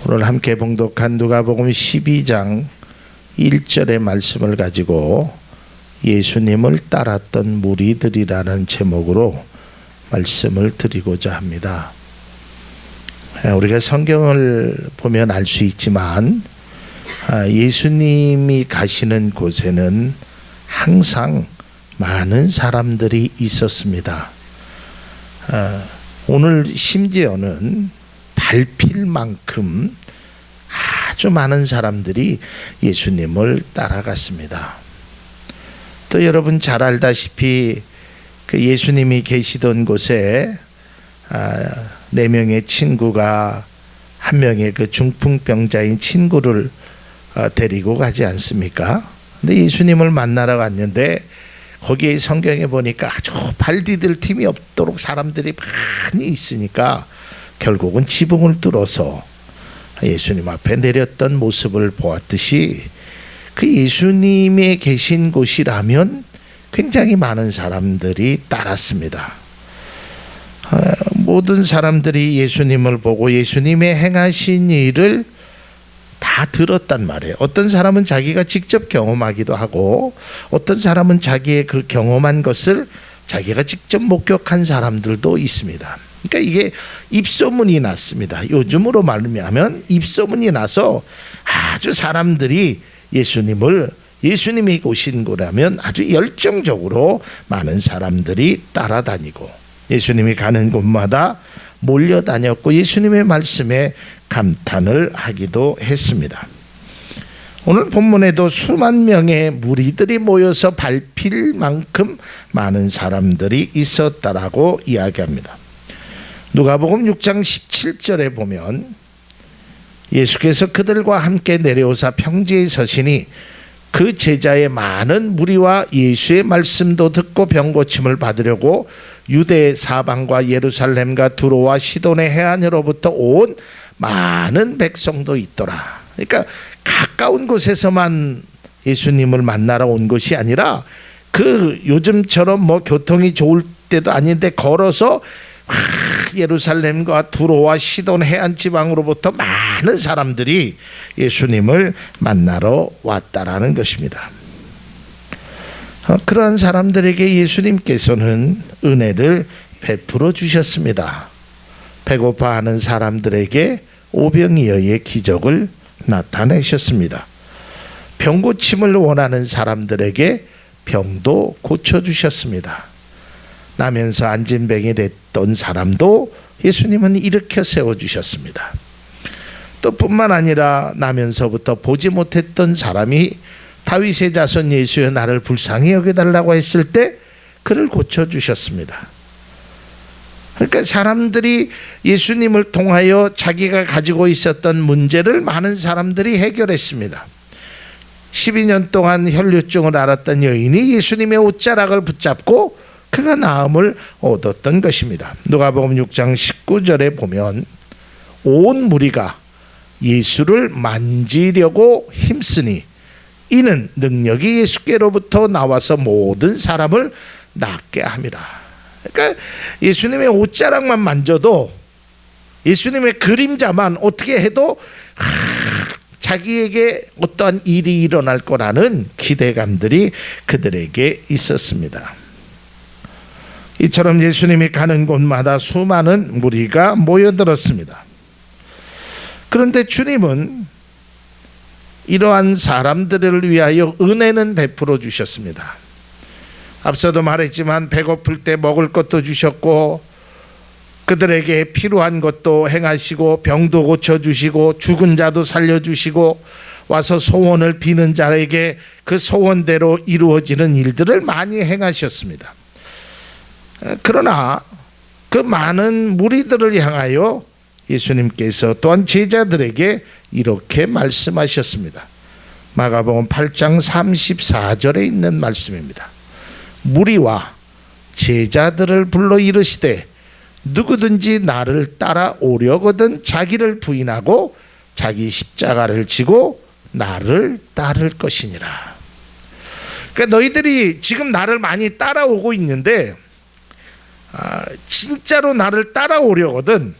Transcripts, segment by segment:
오늘 함께 봉독한 누가복음 12장 1절의 말씀을 가지고 예수님을 따랐던 무리들이라는 제목으로 말씀을 드리고자 합니다. 우리가 성경을 보면 알 수 있지만 예수님이 가시는 곳에는 항상 많은 사람들이 있었습니다. 오늘 심지어는 밟힐 만큼 아주 많은 사람들이 예수님을 따라갔습니다. 또 여러분 잘 알다시피 그 예수님이 계시던 곳에 4명의 친구가 한 명의 그 중풍병자인 친구를 데리고 가지 않습니까? 근데 예수님을 만나러 갔는데 거기에 성경에 보니까 아주 발 디딜 틈이 없도록 사람들이 많이 있으니까 결국은 지붕을 뚫어서 예수님 앞에 내렸던 모습을 보았듯이 그 예수님이 계신 곳이라면 굉장히 많은 사람들이 따랐습니다. 모든 사람들이 예수님을 보고 예수님의 행하신 일을 다 들었단 말이에요. 어떤 사람은 자기가 직접 경험하기도 하고 어떤 사람은 자기의 그 경험한 것을 자기가 직접 목격한 사람들도 있습니다. 그러니까 이게 입소문이 났습니다. 요즘으로 말하면 입소문이 나서 아주 사람들이 예수님이 오신 거라면 아주 열정적으로 많은 사람들이 따라다니고 예수님이 가는 곳마다 몰려다녔고 예수님의 말씀에 감탄을 하기도 했습니다. 오늘 본문에도 수만 명의 무리들이 모여서 밟힐 만큼 많은 사람들이 있었다라고 이야기합니다. 누가복음 6장 17절에 보면 예수께서 그들과 함께 내려오사 평지에 서시니 그 제자의 많은 무리와 예수의 말씀도 듣고 병 고침을 받으려고 유대 사방과 예루살렘과 두로와 시돈의 해안으로부터 온 많은 백성도 있더라. 그러니까 가까운 곳에서만 예수님을 만나러 온 것이 아니라 그 요즘처럼 뭐 교통이 좋을 때도 아닌데 걸어서 예루살렘과 두로와 시돈 해안 지방으로부터 많은 사람들이 예수님을 만나러 왔다라는 것입니다. 그러한 사람들에게 예수님께서는 은혜를 베풀어 주셨습니다. 배고파하는 사람들에게 오병이어의 기적을 나타내셨습니다. 병 고침을 원하는 사람들에게 병도 고쳐주셨습니다. 나면서 안진뱅이 됐던 사람도 예수님은 일으켜 세워주셨습니다. 또 뿐만 아니라 나면서부터 보지 못했던 사람이 다윗의 자손 예수여 나를 불쌍히 여겨달라고 했을 때 그를 고쳐주셨습니다. 그러니까 사람들이 예수님을 통하여 자기가 가지고 있었던 문제를 많은 사람들이 해결했습니다. 12년 동안 혈류증을 앓았던 여인이 예수님의 옷자락을 붙잡고 그가 나음을 얻었던 것입니다. 누가복음 6장 19절에 보면 온 무리가 예수를 만지려고 힘쓰니 이는 능력이 예수께로부터 나와서 모든 사람을 낫게 함이라. 그러니까 예수님의 옷자락만 만져도 예수님의 그림자만 어떻게 해도 자기에게 어떠한 일이 일어날 거라는 기대감들이 그들에게 있었습니다. 이처럼 예수님이 가는 곳마다 수많은 무리가 모여들었습니다. 그런데 주님은 이러한 사람들을 위하여 은혜는 베풀어 주셨습니다. 앞서도 말했지만 배고플 때 먹을 것도 주셨고 그들에게 필요한 것도 행하시고 병도 고쳐주시고 죽은 자도 살려주시고 와서 소원을 비는 자에게 그 소원대로 이루어지는 일들을 많이 행하셨습니다. 그러나 그 많은 무리들을 향하여 예수님께서 또한 제자들에게 이렇게 말씀하셨습니다. 마가복음 8장 34절에 있는 말씀입니다. 무리와 제자들을 불러 이르시되 누구든지 나를 따라오려거든 자기를 부인하고 자기 십자가를 지고 나를 따를 것이니라. 그러니까 너희들이 지금 나를 많이 따라오고 있는데 진짜로 나를 따라오려거든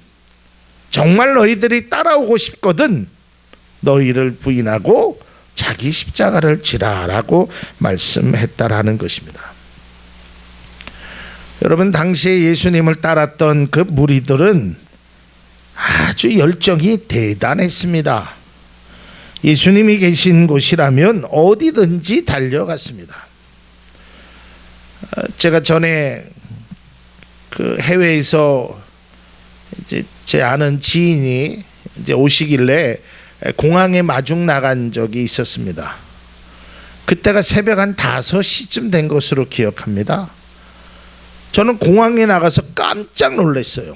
정말 너희들이 따라오고 싶거든 너희를 부인하고 자기 십자가를 지라라고 말씀했다라는 것입니다. 여러분, 당시에 예수님을 따랐던 그 무리들은 아주 열정이 대단했습니다. 예수님이 계신 곳이라면 어디든지 달려갔습니다. 제가 전에 그 해외에서 이제 제 아는 지인이 이제 오시길래 공항에 마중 나간 적이 있었습니다. 그때가 새벽 한 5시쯤 된 것으로 기억합니다. 저는 공항에 나가서 깜짝 놀랐어요.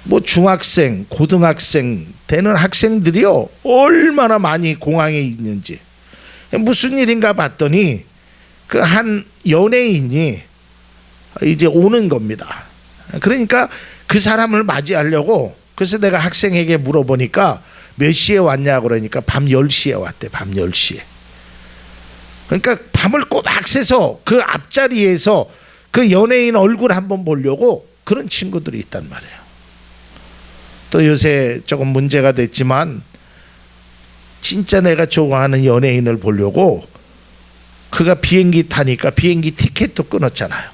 뭐 중학생, 고등학생 되는 학생들이요 얼마나 많이 공항에 있는지. 무슨 일인가 봤더니 그 한 연예인이 이제 오는 겁니다. 그러니까 그 사람을 맞이하려고, 그래서 내가 학생에게 물어보니까 몇 시에 왔냐고 그러니까 밤 10시에 왔대. 밤 10시에. 그러니까 밤을 꼬박 새서 그 앞자리에서 그 연예인 얼굴 한번 보려고 그런 친구들이 있단 말이에요. 또 요새 조금 문제가 됐지만 진짜 내가 좋아하는 연예인을 보려고 그가 비행기 타니까 비행기 티켓도 끊었잖아요.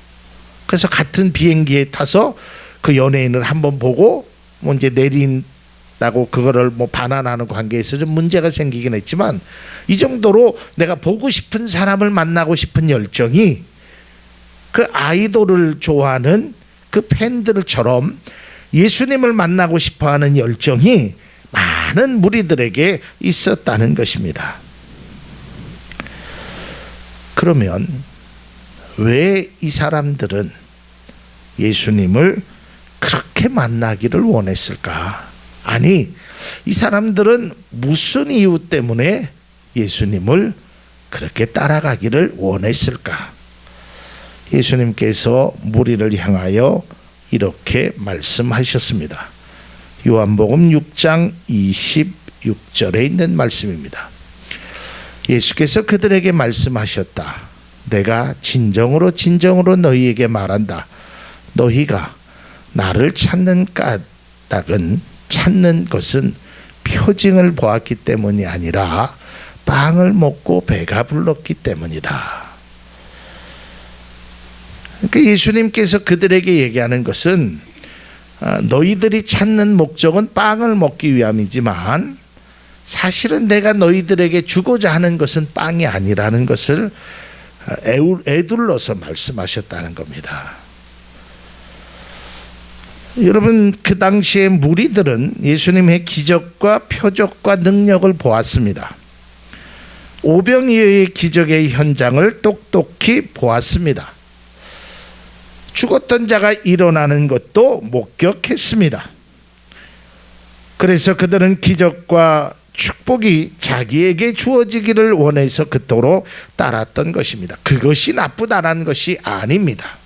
그래서 같은 비행기에 타서 그 연예인을 한번 보고 뭐 이제 내린다고 그거를 뭐 반환하는 관계에서 좀 문제가 생기긴 했지만, 이 정도로 내가 보고 싶은 사람을 만나고 싶은 열정이 그 아이돌을 좋아하는 그 팬들처럼 예수님을 만나고 싶어하는 열정이 많은 무리들에게 있었다는 것입니다. 그러면 왜 이 사람들은 예수님을 그렇게 만나기를 원했을까? 아니, 이 사람들은 무슨 이유 때문에 예수님을 그렇게 따라가기를 원했을까? 예수님께서 무리를 향하여 이렇게 말씀하셨습니다. 요한복음 6장 26절에 있는 말씀입니다. 예수께서 그들에게 말씀하셨다. 내가 진정으로 진정으로 너희에게 말한다. 너희가 나를 찾는 까닭은, 찾는 것은 표징을 보았기 때문이 아니라 빵을 먹고 배가 불렀기 때문이다. 그러니까 예수님께서 그들에게 얘기하는 것은 너희들이 찾는 목적은 빵을 먹기 위함이지만 사실은 내가 너희들에게 주고자 하는 것은 빵이 아니라는 것을 에둘러서 말씀하셨다는 겁니다. 여러분, 그 당시의 무리들은 예수님의 기적과 표적과 능력을 보았습니다. 오병이어의 기적의 현장을 똑똑히 보았습니다. 죽었던 자가 일어나는 것도 목격했습니다. 그래서 그들은 기적과 축복이 자기에게 주어지기를 원해서 그토록 따랐던 것입니다. 그것이 나쁘다는 것이 아닙니다.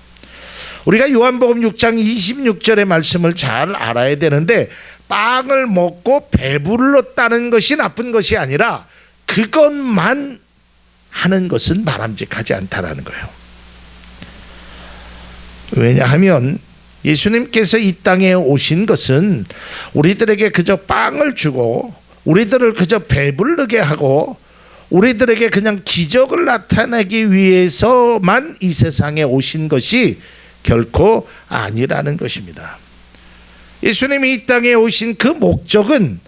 우리가 요한복음 6장 26절의 말씀을 잘 알아야 되는데, 빵을 먹고 배불렀다는 것이 나쁜 것이 아니라 그것만 하는 것은 바람직하지 않다라는 거예요. 왜냐하면 예수님께서 이 땅에 오신 것은 우리들에게 그저 빵을 주고 우리들을 그저 배부르게 하고 우리들에게 그냥 기적을 나타내기 위해서만 이 세상에 오신 것이 결코 아니라는 것입니다. 예수님이 이 땅에 오신 그 목적은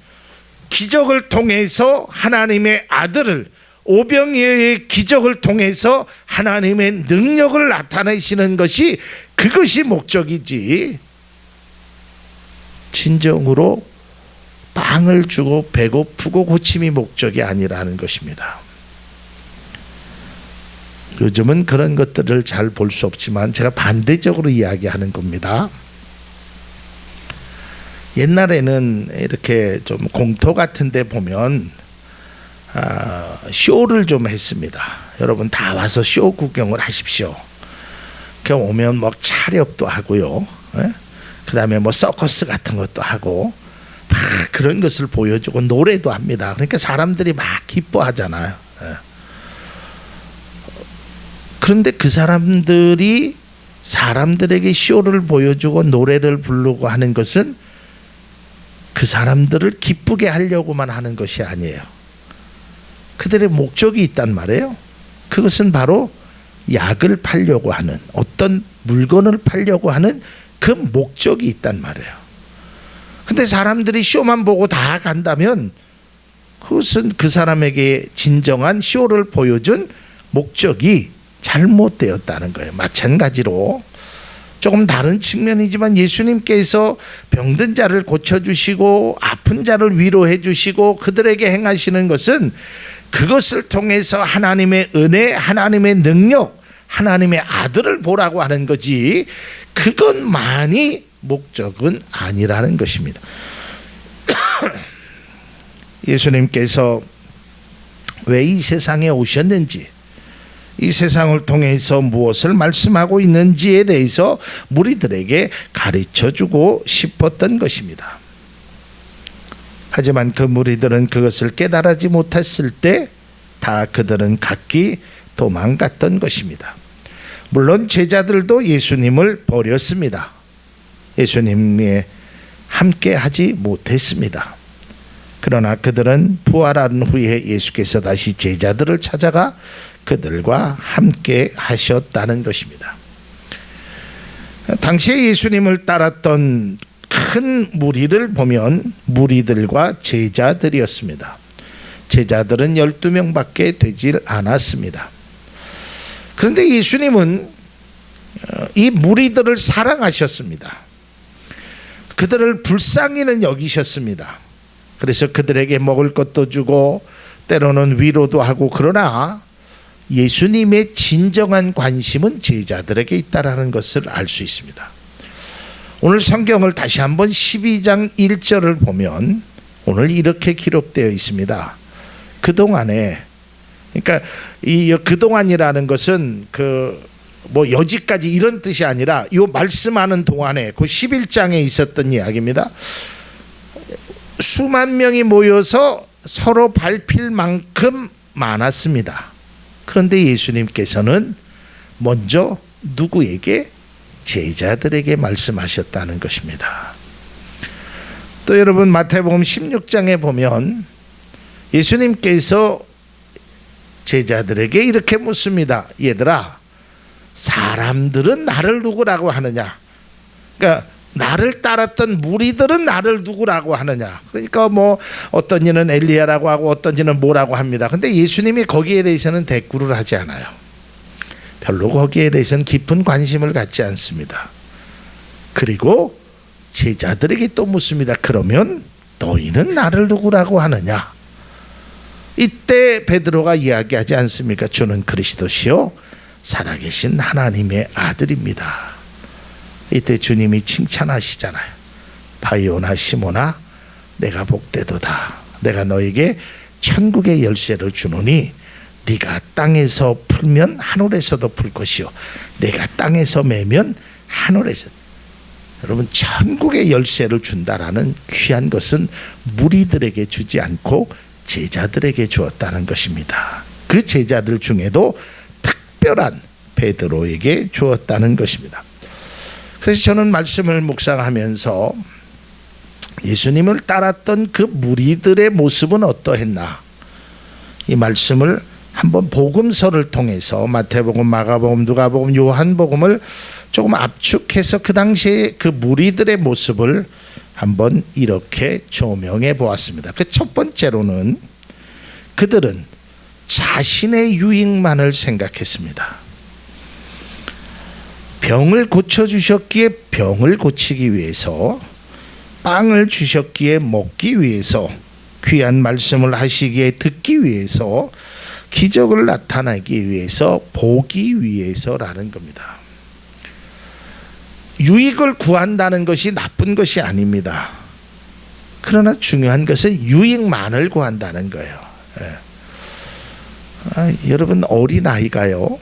기적을 통해서 하나님의 아들을, 오병이어의 기적을 통해서 하나님의 능력을 나타내시는 것이, 그것이 목적이지 진정으로 빵을 주고 배고프고 고침이 목적이 아니라는 것입니다. 요즘은 그런 것들을 잘 볼 수 없지만 제가 반대적으로 이야기하는 겁니다. 옛날에는 이렇게 좀 공터 같은 데 보면 쇼를 좀 했습니다. 여러분 다 와서 쇼 구경을 하십시오. 그 오면 뭐 차력도 하고요. 그 다음에 뭐 서커스 같은 것도 하고 막 그런 것을 보여주고 노래도 합니다. 그러니까 사람들이 막 기뻐하잖아요. 그런데 그 사람들이 사람들에게 쇼를 보여주고 노래를 부르고 하는 것은 그 사람들을 기쁘게 하려고만 하는 것이 아니에요. 그들의 목적이 있단 말이에요. 그것은 바로 약을 팔려고 하는, 어떤 물건을 팔려고 하는 그 목적이 있단 말이에요. 근데 사람들이 쇼만 보고 다 간다면 그것은 그 사람에게 진정한 쇼를 보여준 목적이 잘못되었다는 거예요. 마찬가지로 조금 다른 측면이지만 예수님께서 병든 자를 고쳐주시고 아픈 자를 위로해 주시고 그들에게 행하시는 것은 그것을 통해서 하나님의 은혜, 하나님의 능력, 하나님의 아들을 보라고 하는 거지, 그것만이 목적은 아니라는 것입니다. 예수님께서 왜 이 세상에 오셨는지, 이 세상을 통해서 무엇을 말씀하고 있는지에 대해서 무리들에게 가르쳐주고 싶었던 것입니다. 하지만 그 무리들은 그것을 깨달지 못했을 때 다 그들은 각기 도망갔던 것입니다. 물론 제자들도 예수님을 버렸습니다. 예수님에 함께 하지 못했습니다. 그러나 그들은 부활한 후에 예수께서 다시 제자들을 찾아가 그들과 함께 하셨다는 것입니다. 당시에 예수님을 따랐던 큰 무리를 보면 무리들과 제자들이었습니다. 제자들은 12명밖에 되질 않았습니다. 그런데 예수님은 이 무리들을 사랑하셨습니다. 그들을 불쌍히는 여기셨습니다. 그래서 그들에게 먹을 것도 주고 때로는 위로도 하고, 그러나 예수님의 진정한 관심은 제자들에게 있다라는 것을 알 수 있습니다. 오늘 성경을 다시 한번 12장 1절을 보면 오늘 이렇게 기록되어 있습니다. 그동안에, 그러니까 이 그동안이라는 것은 뭐 여지까지 이런 뜻이 아니라 이 말씀하는 동안에 그 11장에 있었던 이야기입니다. 수만 명이 모여서 서로 밟힐 만큼 많았습니다. 그런데 예수님께서는 먼저 누구에게? 제자들에게 말씀하셨다는 것입니다. 또 여러분, 마태복음 16장에 보면 예수님께서 제자들에게 이렇게 묻습니다. 얘들아, 사람들은 나를 누구라고 하느냐? 그러니까 나를 따랐던 무리들은 나를 누구라고 하느냐? 그러니까 뭐 어떤 이는 엘리야라고 하고 어떤 이는 뭐라고 합니다. 근데 예수님이 거기에 대해서는 대꾸를 하지 않아요. 별로 거기에 대해서는 깊은 관심을 갖지 않습니다. 그리고 제자들에게 또 묻습니다. 그러면 너희는 나를 누구라고 하느냐? 이때 베드로가 이야기하지 않습니까? 주는 그리스도시요 살아계신 하나님의 아들입니다. 이때 주님이 칭찬하시잖아요. 바요나 시모나, 내가 복되도다. 내가 너에게 천국의 열쇠를 주노니 네가 땅에서 풀면 하늘에서도 풀 것이요 내가 땅에서 매면 하늘에서. 여러분, 천국의 열쇠를 준다라는 귀한 것은 무리들에게 주지 않고 제자들에게 주었다는 것입니다. 그 제자들 중에도 특별한 베드로에게 주었다는 것입니다. 그래서 저는 말씀을 묵상하면서 예수님을 따랐던 그 무리들의 모습은 어떠했나, 이 말씀을 한번 복음서를 통해서 마태복음, 마가복음, 누가복음, 요한복음을 조금 압축해서 그 당시에 그 무리들의 모습을 한번 이렇게 조명해 보았습니다. 그 첫 번째로는 그들은 자신의 유익만을 생각했습니다. 병을 고쳐주셨기에 병을 고치기 위해서, 빵을 주셨기에 먹기 위해서, 귀한 말씀을 하시기에 듣기 위해서, 기적을 나타내기 위해서, 보기 위해서라는 겁니다. 유익을 구한다는 것이 나쁜 것이 아닙니다. 그러나 중요한 것은 유익만을 구한다는 거예요. 여러분, 어린아이가요,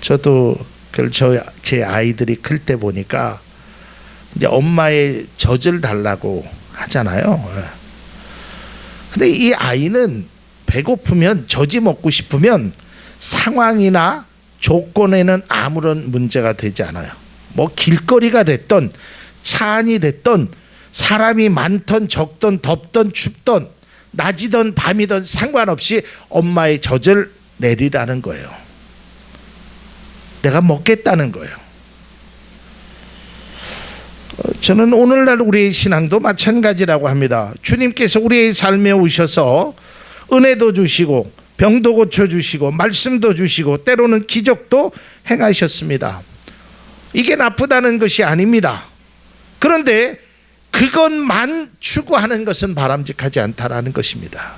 저도 제 아이들이 클 때 보니까 이제 엄마의 젖을 달라고 하잖아요. 근데 이 아이는 배고프면, 젖이 먹고 싶으면 상황이나 조건에는 아무런 문제가 되지 않아요. 뭐 길거리가 됐던 차 안이 됐던 사람이 많던 적던 덥던 춥던 낮이던 밤이던 상관없이 엄마의 젖을 내리라는 거예요. 내가 먹겠다는 거예요. 저는 오늘날 우리의 신앙도 마찬가지라고 합니다. 주님께서 우리의 삶에 오셔서 은혜도 주시고 병도 고쳐주시고 말씀도 주시고 때로는 기적도 행하셨습니다. 이게 나쁘다는 것이 아닙니다. 그런데 그것만 추구하는 것은 바람직하지 않다라는 것입니다.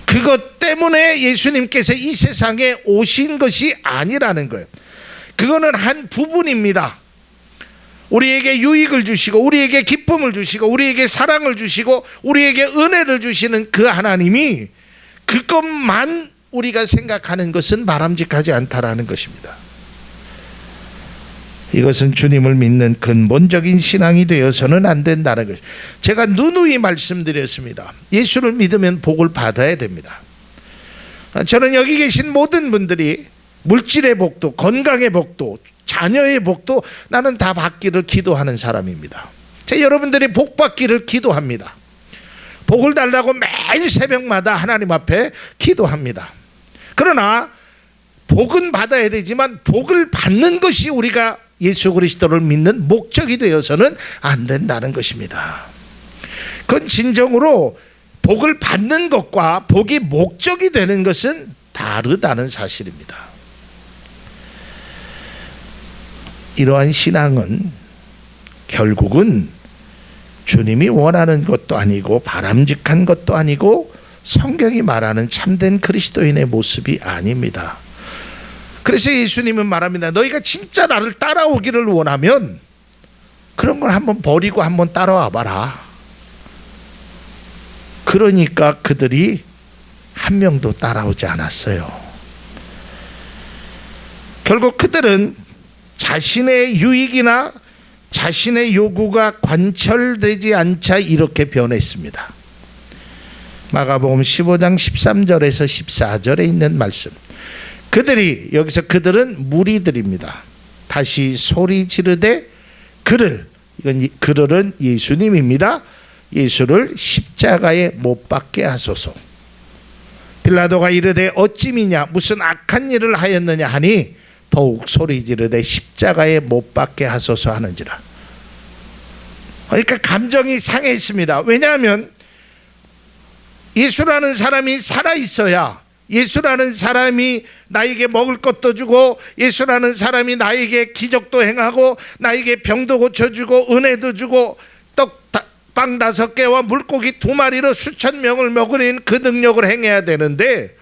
그것 때문에 예수님께서 이 세상에 오신 것이 아니라는 거예요. 그거는 한 부분입니다. 우리에게 유익을 주시고 우리에게 기쁨을 주시고 우리에게 사랑을 주시고 우리에게 은혜를 주시는 그 하나님이 그것만 우리가 생각하는 것은 바람직하지 않다라는 것입니다. 이것은 주님을 믿는 근본적인 신앙이 되어서는 안 된다는 것입니다. 제가 누누이 말씀드렸습니다. 예수를 믿으면 복을 받아야 됩니다. 저는 여기 계신 모든 분들이 물질의 복도, 건강의 복도, 자녀의 복도 나는 다 받기를 기도하는 사람입니다. 여러분들이 복 받기를 기도합니다. 복을 달라고 매일 새벽마다 하나님 앞에 기도합니다. 그러나 복은 받아야 되지만 복을 받는 것이 우리가 예수 그리스도를 믿는 목적이 되어서는 안 된다는 것입니다. 그건 진정으로 복을 받는 것과 복이 목적이 되는 것은 다르다는 사실입니다. 이러한 신앙은 결국은 주님이 원하는 것도 아니고 바람직한 것도 아니고 성경이 말하는 참된 그리스도인의 모습이 아닙니다. 그래서 예수님은 말합니다. 너희가 진짜 나를 따라오기를 원하면 그런 걸 한번 버리고 한번 따라와 봐라. 그러니까 그들이 한 명도 따라오지 않았어요. 결국 그들은 자신의 유익이나 자신의 요구가 관철되지 않자 이렇게 변했습니다. 마가복음 15장 13절에서 14절에 있는 말씀. 그들이 여기서 그들은 무리들입니다. 다시 소리 지르되 이건 그들은 예수님입니다. 예수를 십자가에 못 박게 하소서. 빌라도가 이르되 어찌미냐 무슨 악한 일을 하였느냐 하니 더욱 소리 지르되 십자가에 못 박게 하소서 하는지라. 그러니까 감정이 상했습니다. 왜냐하면 예수라는 사람이 살아있어야 예수라는 사람이 나에게 먹을 것도 주고 예수라는 사람이 나에게 기적도 행하고 나에게 병도 고쳐주고 은혜도 주고 빵 5개와 물고기 2마리로 수천 명을 먹으는 그 능력을 행해야 되는데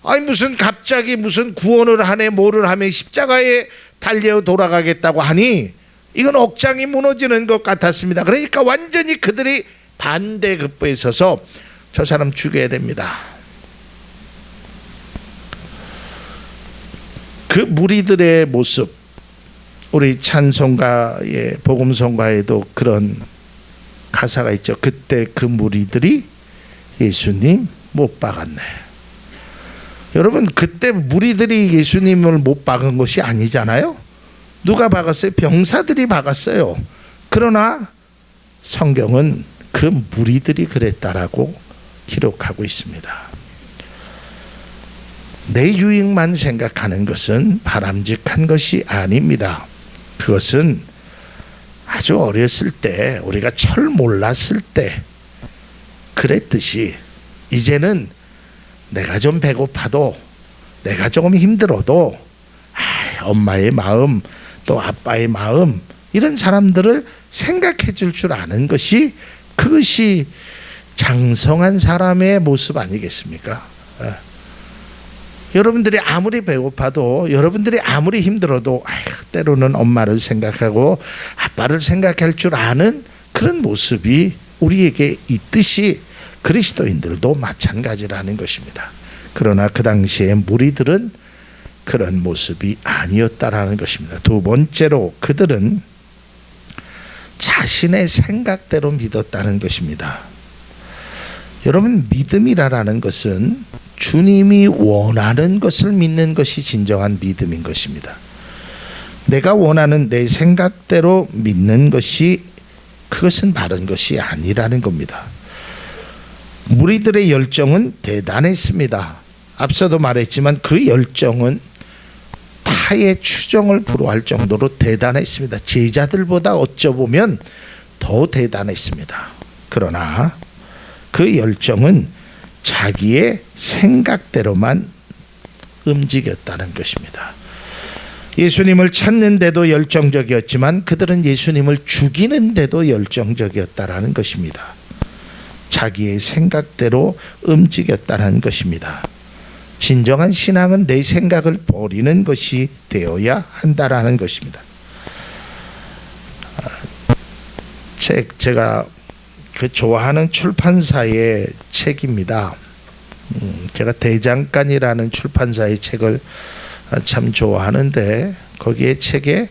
아니 무슨 갑자기 무슨 구원을 하네 뭐를 하면 십자가에 달려 돌아가겠다고 하니 이건 억장이 무너지는 것 같았습니다. 그러니까 완전히 그들이 반대급부에 서서 저 사람 죽여야 됩니다. 그 무리들의 모습, 우리 찬송가의 복음송가에도 그런 가사가 있죠. 그때 그 무리들이 예수님 못 박았네. 여러분 그때 무리들이 예수님을 못 박은 것이 아니잖아요. 누가 박았어요? 병사들이 박았어요. 그러나 성경은 그 무리들이 그랬다라고 기록하고 있습니다. 내 유익만 생각하는 것은 바람직한 것이 아닙니다. 그것은 아주 어렸을 때 우리가 철 몰랐을 때 그랬듯이 이제는 내가 좀 배고파도 내가 조금 힘들어도 엄마의 마음 또 아빠의 마음 이런 사람들을 생각해 줄 줄 아는 것이 그것이 장성한 사람의 모습 아니겠습니까? 여러분들이 아무리 배고파도 여러분들이 아무리 힘들어도 때로는 엄마를 생각하고 아빠를 생각할 줄 아는 그런 모습이 우리에게 있듯이 그리스도인들도 마찬가지라는 것입니다. 그러나 그 당시에 무리들은 그런 모습이 아니었다라는 것입니다. 두 번째로 그들은 자신의 생각대로 믿었다는 것입니다. 여러분 믿음이라는 것은 주님이 원하는 것을 믿는 것이 진정한 믿음인 것입니다. 내가 원하는 내 생각대로 믿는 것이 그것은 바른 것이 아니라는 겁니다. 무리들의 열정은 대단했습니다. 앞서도 말했지만 그 열정은 타의 추종을 불허할 정도로 대단했습니다. 제자들보다 어쩌보면 더 대단했습니다. 그러나 그 열정은 자기의 생각대로만 움직였다는 것입니다. 예수님을 찾는데도 열정적이었지만 그들은 예수님을 죽이는데도 열정적이었다라는 것입니다. 자기의 생각대로 움직였다는 것입니다. 진정한 신앙은 내 생각을 버리는 것이 되어야 한다라는 것입니다. 제가 좋아하는 출판사의 책입니다. 제가 대장간이라는 출판사의 책을 참 좋아하는데 거기에 책에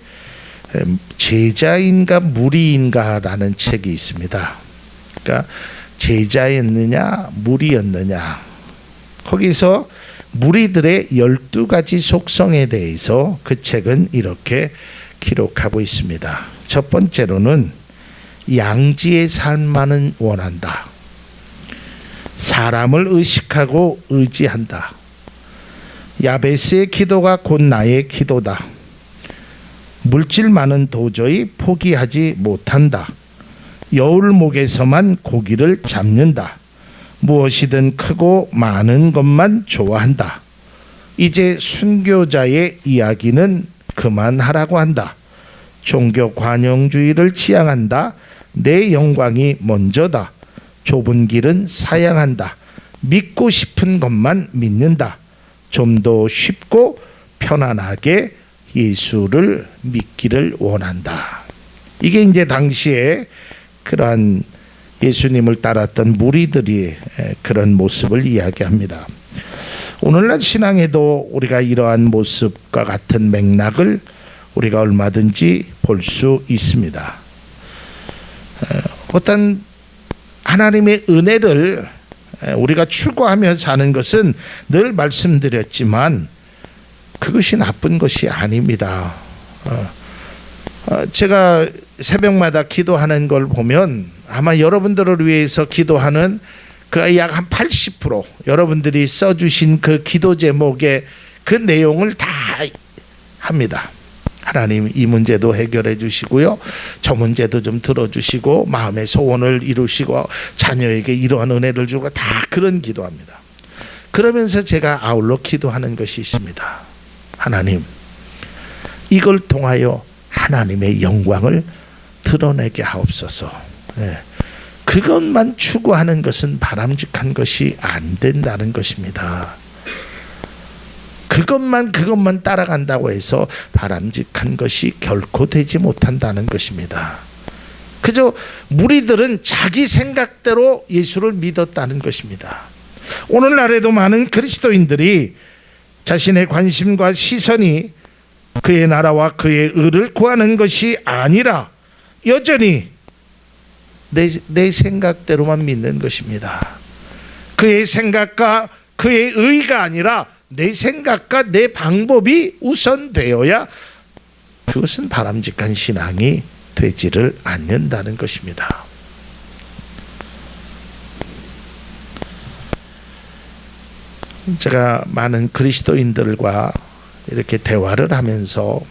제자인가 무리인가라는 책이 있습니다. 그러니까 제자였느냐 무리였느냐, 거기서 무리들의 12가지 속성에 대해서 그 책은 이렇게 기록하고 있습니다. 첫 번째로는 양지의 삶만은 원한다. 사람을 의식하고 의지한다. 야베스의 기도가 곧 나의 기도다. 물질만은 도저히 포기하지 못한다. 여울목에서만 고기를 잡는다. 무엇이든 크고 많은 것만 좋아한다. 이제 순교자의 이야기는 그만하라고 한다. 종교 관용주의를 지향한다. 내 영광이 먼저다. 좁은 길은 사양한다. 믿고 싶은 것만 믿는다. 좀 더 쉽고 편안하게 예수를 믿기를 원한다. 이게 이제 당시에 그러한 예수님을 따랐던 무리들이 그런 모습을 이야기합니다. 오늘날 신앙에도 우리가 이러한 모습과 같은 맥락을 우리가 얼마든지 볼 수 있습니다. 어떤 하나님의 은혜를 우리가 추구하며 사는 것은 늘 말씀드렸지만 그것이 나쁜 것이 아닙니다. 제가 새벽마다 기도하는 걸 보면 아마 여러분들을 위해서 기도하는 그 약 한 80% 여러분들이 써주신 그 기도 제목의 그 내용을 다 합니다. 하나님 이 문제도 해결해 주시고요, 저 문제도 좀 들어주시고 마음의 소원을 이루시고 자녀에게 이러한 은혜를 주고 다 그런 기도합니다. 그러면서 제가 아울러 기도하는 것이 있습니다. 하나님, 이걸 통하여 하나님의 영광을 드러내게 하옵소서. 그것만 추구하는 것은 바람직한 것이 안 된다는 것입니다. 그것만 따라간다고 해서 바람직한 것이 결코 되지 못한다는 것입니다. 그저 무리들은 자기 생각대로 예수를 믿었다는 것입니다. 오늘날에도 많은 그리스도인들이 자신의 관심과 시선이 그의 나라와 그의 의를 구하는 것이 아니라 여전히 내 생각대로만 믿는 것입니다. 그의 생각과 그의 의가 아니라 내 생각과 내 방법이 우선되어야 그것은 바람직한 신앙이 되지를 않는다는 것입니다. 제가 많은 그리스도인들과 이렇게 대화를 하면서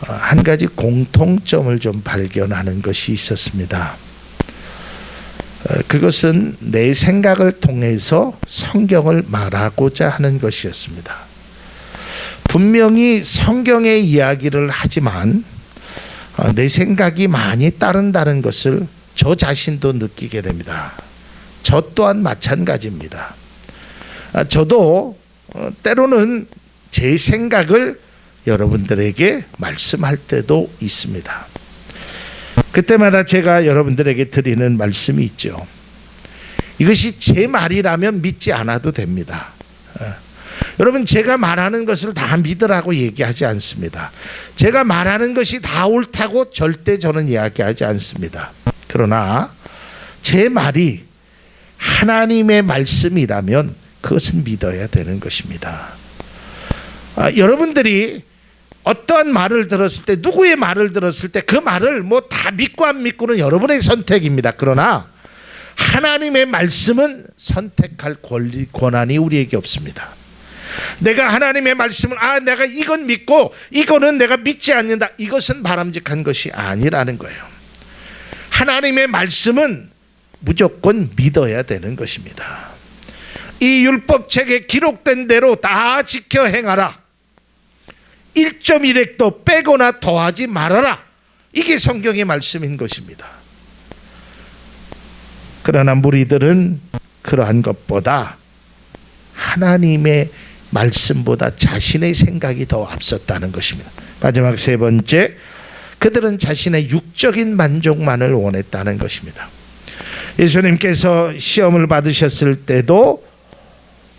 한 가지 공통점을 좀 발견하는 것이 있었습니다. 그것은 내 생각을 통해서 성경을 말하고자 하는 것이었습니다. 분명히 성경의 이야기를 하지만 내 생각이 많이 따른다는 것을 저 자신도 느끼게 됩니다. 저 또한 마찬가지입니다. 저도 때로는 제 생각을 여러분들에게 말씀할 때도 있습니다. 그때마다 제가 여러분들에게 드리는 말씀이 있죠. 이것이 제 말이라면 믿지 않아도 됩니다. 여러분, 제가 말하는 것을 다 믿으라고 얘기하지 않습니다. 제가 말하는 것이 다 옳다고 절대 저는 이야기하지 않습니다. 그러나 제 말이 하나님의 말씀이라면 그것은 믿어야 되는 것입니다. 여러분들이 어떠한 말을 들었을 때, 누구의 말을 들었을 때 그 말을 뭐 다 믿고 안 믿고는 여러분의 선택입니다. 그러나 하나님의 말씀은 선택할 권한이 우리에게 없습니다. 내가 하나님의 말씀을 내가 이건 믿고 이거는 내가 믿지 않는다, 이것은 바람직한 것이 아니라는 거예요. 하나님의 말씀은 무조건 믿어야 되는 것입니다. 이 율법책에 기록된 대로 다 지켜 행하라, 1.1획도 빼거나 더하지 말아라, 이게 성경의 말씀인 것입니다. 그러나 무리들은 그러한 것보다 하나님의 말씀보다 자신의 생각이 더 앞섰다는 것입니다. 마지막 세 번째, 그들은 자신의 육적인 만족만을 원했다는 것입니다. 예수님께서 시험을 받으셨을 때도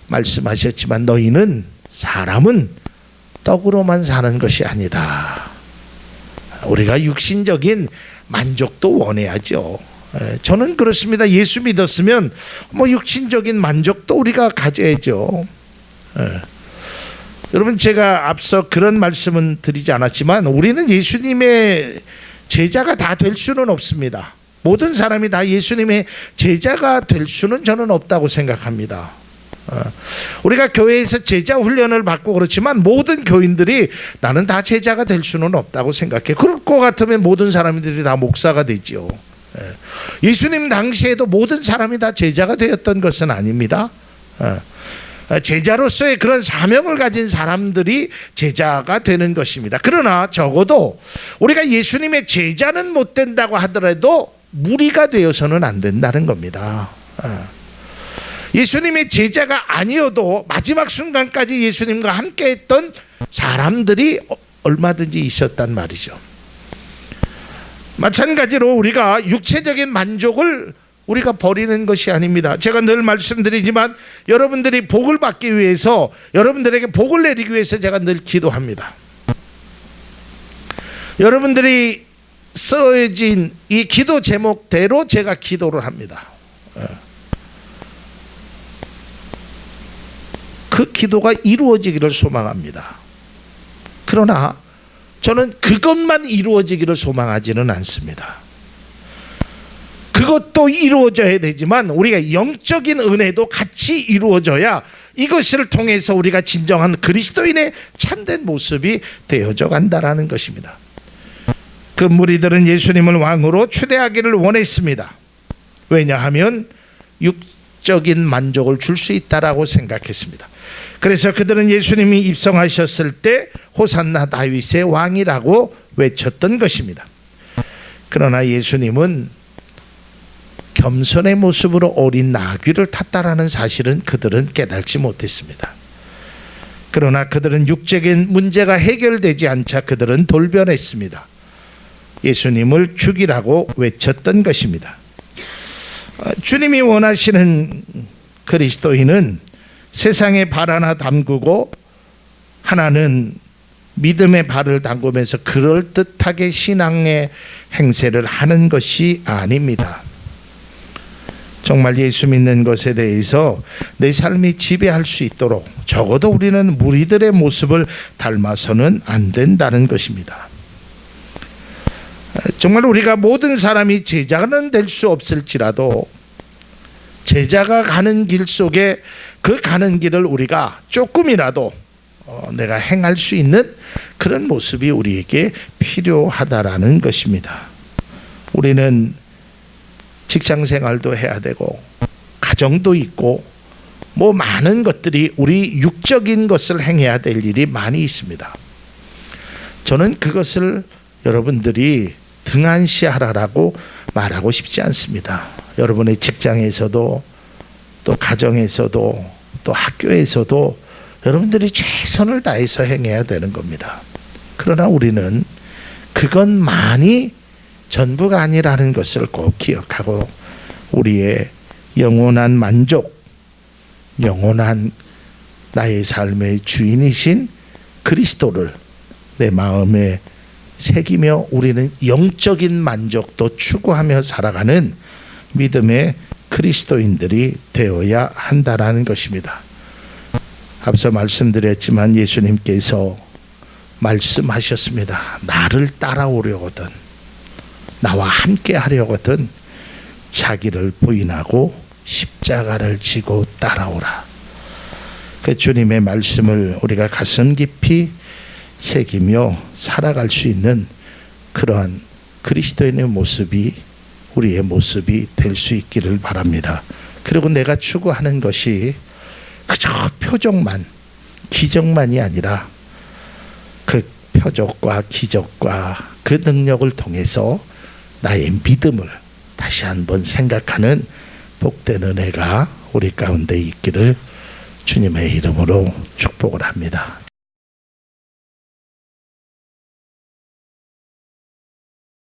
말씀하셨지만 너희는, 사람은 떡으로만 사는 것이 아니다. 우리가 육신적인 만족도 원해야죠. 저는 그렇습니다. 예수 믿었으면 육신적인 만족도 우리가 가져야죠. 여러분, 제가 앞서 그런 말씀은 드리지 않았지만 우리는 예수님의 제자가 다 될 수는 없습니다. 모든 사람이 다 예수님의 제자가 될 수는 저는 없다고 생각합니다. 우리가 교회에서 제자 훈련을 받고 그렇지만 모든 교인들이 나는 다 제자가 될 수는 없다고 생각해요. 그럴 것 같으면 모든 사람들이 다 목사가 되지요. 예수님 당시에도 모든 사람이 다 제자가 되었던 것은 아닙니다. 제자로서의 그런 사명을 가진 사람들이 제자가 되는 것입니다. 그러나 적어도 우리가 예수님의 제자는 못 된다고 하더라도 무리가 되어서는 안 된다는 겁니다. 예수님의 제자가 아니어도 마지막 순간까지 예수님과 함께 했던 사람들이 얼마든지 있었단 말이죠. 마찬가지로 우리가 육체적인 만족을 우리가 버리는 것이 아닙니다. 제가 늘 말씀드리지만 여러분들이 복을 받기 위해서, 여러분들에게 복을 내리기 위해서 제가 늘 기도합니다. 여러분들이 써진 이 기도 제목대로 제가 기도를 합니다. 그 기도가 이루어지기를 소망합니다. 그러나 저는 그것만 이루어지기를 소망하지는 않습니다. 그것도 이루어져야 되지만 우리가 영적인 은혜도 같이 이루어져야 이것을 통해서 우리가 진정한 그리스도인의 참된 모습이 되어져 간다라는 것입니다. 그 무리들은 예수님을 왕으로 추대하기를 원했습니다. 왜냐하면 육적인 만족을 줄 수 있다라고 생각했습니다. 그래서 그들은 예수님이 입성하셨을 때 호산나 다윗의 왕이라고 외쳤던 것입니다. 그러나 예수님은 겸손의 모습으로 어린 나귀를 탔다라는 사실은 그들은 깨닫지 못했습니다. 그러나 그들은 육적인 문제가 해결되지 않자 그들은 돌변했습니다. 예수님을 죽이라고 외쳤던 것입니다. 주님이 원하시는 그리스도인은 세상의 발 하나 담그고 하나는 믿음의 발을 담그면서 그럴듯하게 신앙의 행세를 하는 것이 아닙니다. 정말 예수 믿는 것에 대해서 내 삶이 지배할 수 있도록 적어도 우리는 무리들의 모습을 닮아서는 안 된다는 것입니다. 정말 우리가 모든 사람이 제자는 될 수 없을지라도 제자가 가는 길 속에 그 가는 길을 우리가 조금이라도 내가 행할 수 있는 그런 모습이 우리에게 필요하다라는 것입니다. 우리는 직장 생활도 해야 되고 가정도 있고 많은 것들이 우리 육적인 것을 행해야 될 일이 많이 있습니다. 저는 그것을 여러분들이 등한시하라고 말하고 싶지 않습니다. 여러분의 직장에서도 또 가정에서도 또 학교에서도 여러분들이 최선을 다해서 행해야 되는 겁니다. 그러나 우리는 그것만이 전부가 아니라는 것을 꼭 기억하고 우리의 영원한 만족, 영원한 나의 삶의 주인이신 그리스도를 내 마음에 새기며 우리는 영적인 만족도 추구하며 살아가는 믿음의 그리스도인들이 되어야 한다라는 것입니다. 앞서 말씀드렸지만 예수님께서 말씀하셨습니다. 나를 따라오려거든, 나와 함께 하려거든 자기를 부인하고 십자가를 지고 따라오라. 그 주님의 말씀을 우리가 가슴 깊이 새기며 살아갈 수 있는 그러한 그리스도인의 모습이 우리의 모습이 될 수 있기를 바랍니다. 그리고 내가 추구하는 것이 그저 표적만, 기적만이 아니라 그 표적과 기적과 그 능력을 통해서 나의 믿음을 다시 한번 생각하는 복된 은혜가 우리 가운데 있기를 주님의 이름으로 축복을 합니다.